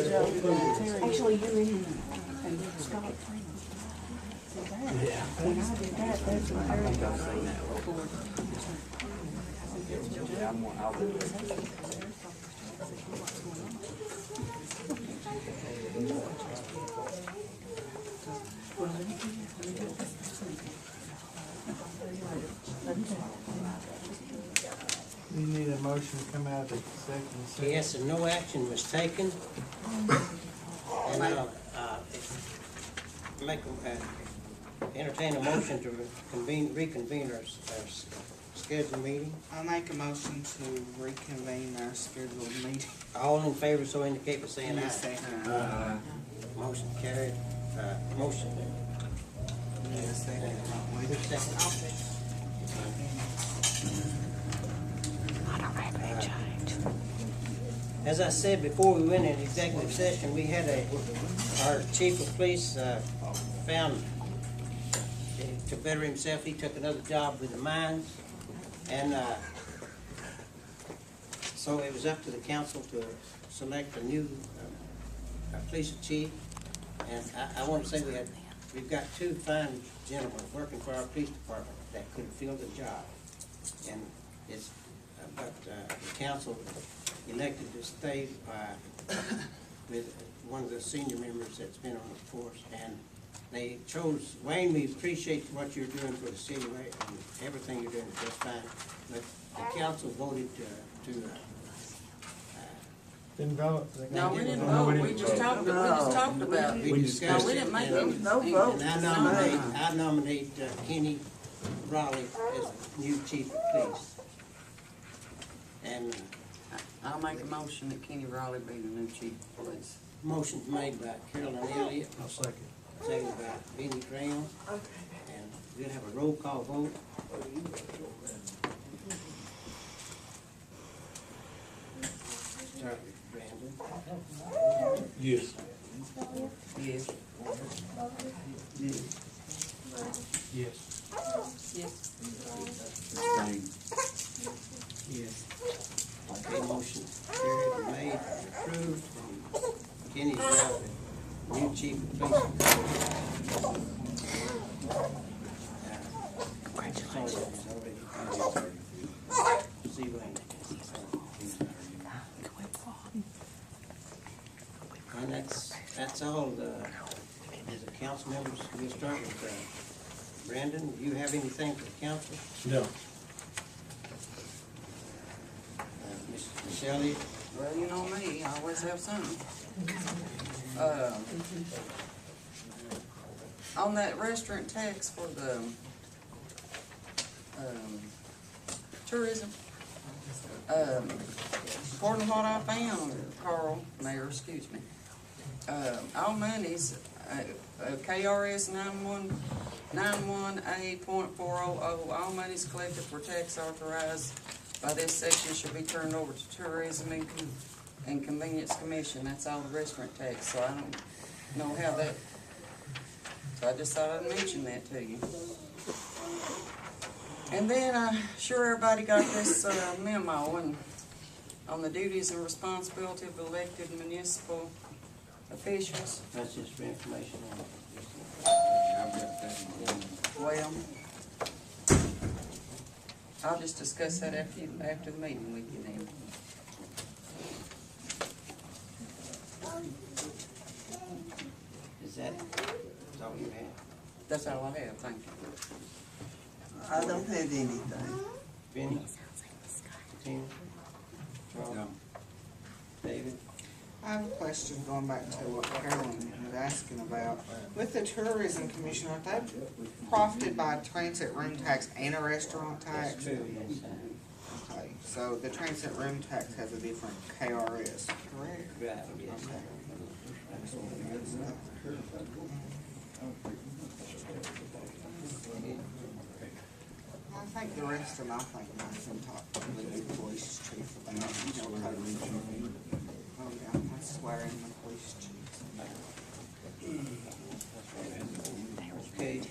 Actually, you're in Scott. Yeah. When I did that, that's what You need a motion to come out of the executive session. Yes, and no action was taken. And I'll entertain a motion to reconvene our scheduled meeting. I'll make a motion to reconvene our scheduled meeting. All in favor, so indicate by saying Yes, aye. say aye. Motion carried. Motion. Yes, say aye. As I said before we went into executive session, we had our chief of police found to better himself. He took another job with the mines, and so it was up to the council to select a new police chief. And I want to say we've got two fine gentlemen working for our police department that could fill the job, and it's but the council elected to stay with one of the senior members that's been on the force, and they chose Wayne. We appreciate what you're doing for the city, right, and everything you're doing is just fine. But the council voted to Didn't vote. No, we didn't vote, we just talked about it. we discussed We it, didn't make and- no vote. and I nominate Kenny Raleigh as new chief of police. And I'll make a motion that Kenny Raleigh be the new chief of police. motion's made by Carolyn Elliott, I'll second. seconded by Benny Graham. And we'll have a roll call vote. Start with Brandon. Yes. Yes. Yes. Yes. Yes. Okay, motion carried, made, approved, and Kenny's now the new chief of police. Congratulations. See Wayne. And that's all as a council members. We'll start with Brandon. Do you have anything for the council? No. Miss Elliott? Well, you know me, I always have something. On that restaurant tax for the, tourism, according to what I found, Carl, Mayor, excuse me, all monies, KRS 91A.400, all monies collected for tax authorized by this section should be turned over to Tourism and Convenience Commission. That's all the restaurant tax, so I don't know how that, so I just thought I'd mention that to you. And then sure everybody got this memo on the duties and responsibility of elected municipal officials. That's just for information on it. Well, I'll just discuss that after the meeting with you then. Is that all you have? That's all I have, thank you. I don't have anything. Benny? Tina? Charles? No. David? I have a question going back to what Carolyn was asking about. With the Tourism Commission, are they profited by a transit room tax and a restaurant tax? Two, yes. Okay, so the transit room tax has a different KRS, correct? Right, yes. Okay. I think the rest of them, I think I can talk to the new police chief about, oh yeah, I swear in the police chief. Okay.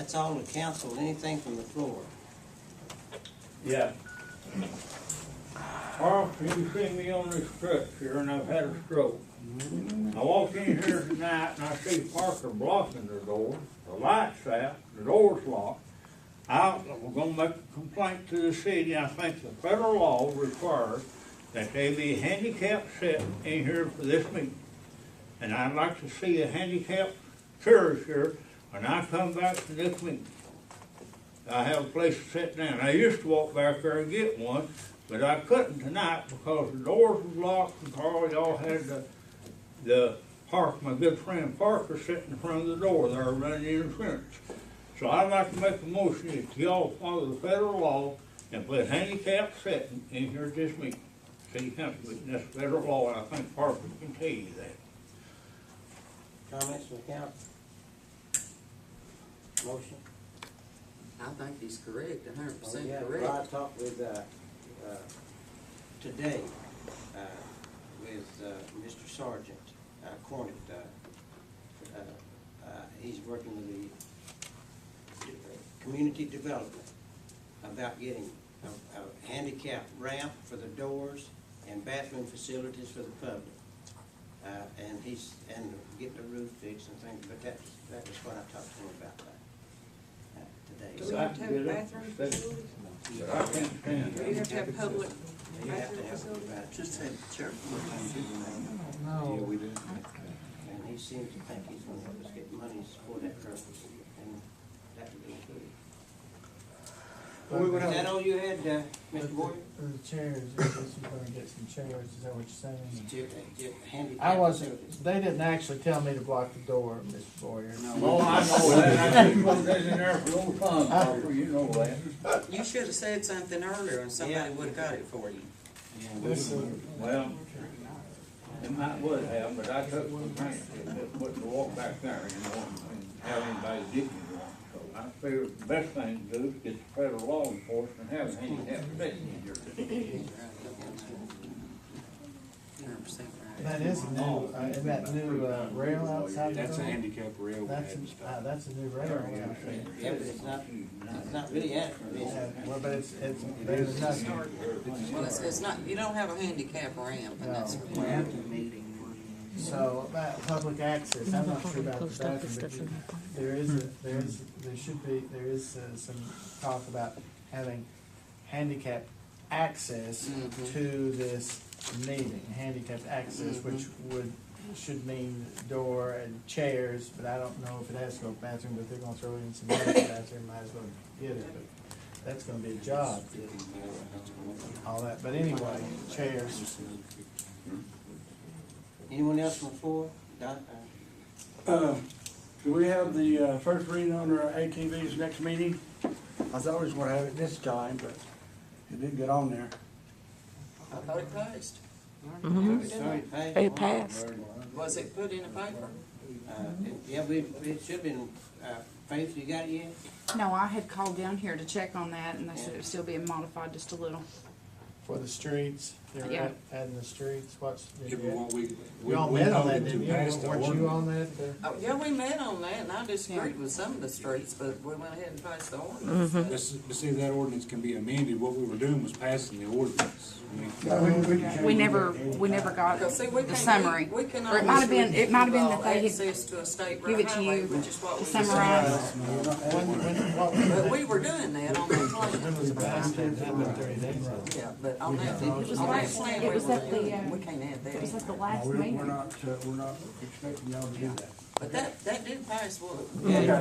That's all the council, anything from the floor. Yeah. Carl, you see me on this stretch here, and I've had a stroke. I walked in here tonight and I see Parker blocking the door, the light's out, the door's locked. We're gonna make a complaint to the city. I think the federal law requires that they be handicapped set in here for this meeting. And I'd like to see a handicapped chairs here when I come back to this meeting. I have a place to sit down. I used to walk back there and get one, but I couldn't tonight because the doors was locked and Carl, y'all had the Park, my good friend Parker sitting in front of the door there running the insurance. So I'd like to make a motion that y'all follow the federal law and put handicap setting in here at this meeting. City council meeting, that's federal law, and I think Parker can tell you that. Comments from the council? Motion? I think he's correct, 100% Yeah, correct. well, I talked with, today, with, Mr. Sargent, Cornet, he's working with the community development about getting a handicap ramp for the doors and bathroom facilities for the public. And getting the roof fixed and things, but that was what I talked to him about today. Do So we have to have a bathroom facility? But I can't stand Do that. we have to have public you have to bathroom have facility? about, Just had chair. No. Yeah, we did. and he seems to think he's gonna help us get monies for that purpose, and that would be good. But Is that all you had, Mr. Boyd? the chairs, I guess you're gonna get some chairs, is that what you're saying? Handicap I wasn't, facilities. they didn't actually tell me to block the door, Mr. Boyer. Oh, I know that, I just put that in there for old fun, Parker, you know that. You should have said something earlier and somebody would have got it for you. Listen, Well, it might would have, but I took for granted, it wouldn't to walk back there, and have anybody digging one. So I figured the best thing to do is get the federal law enforced and have a handicap section in here. 100% right. that is a new, and that new, rail outside the That's a door? handicap rail we That's, had installed. that's a new rail out there. Yeah, but it's not really accurate, is Yeah, it? well, but there's nothing. Well, it's not, you don't have a handicap ramp, and that's No. required. So, about public access, I'm not sure about the bathroom, but there is some talk about having handicap access Mhm. to this meeting, handicapped access, which should mean door and chairs, but I don't know if it has to go to the bathroom, but they're gonna throw in some bathroom, might as well get it, but that's gonna be a job, all that, but anyway, chairs. Anyone else on the floor? Do we have the first reading on our ATVs next meeting? I thought we was gonna have it this time, but it didn't get on there. I thought it passed. Sorry, Pat. It passed. Was it put in the paper? Yeah, it should have been, Faith, you got it yet? No, I had called down here to check on that, and they said it was still being modified just a little. For the streets, they were Yeah. adding the streets, what's? Yeah, but what we Y'all met on that, voted to didn't you? pass the Weren't you ordinance. on that? Oh, yeah, we met on that, and I disagreed with some of the streets, but we went ahead and passed the ordinance. But see, that ordinance can be amended. What we were doing was passing the ordinance. I mean, We never got Because see, we the can't- summary. we can Or it might have been, always it might have been that give they had access to a state give it to highway, you which is what to we summarize. But we were doing that on that When was the plan. last time? It's been 30 days. Yeah, but on that, It was on that like- plan, it we was were at the, doing, we can't add It was that. like the last We're meeting. not expecting y'all to do that. But that did pass, what? Yeah.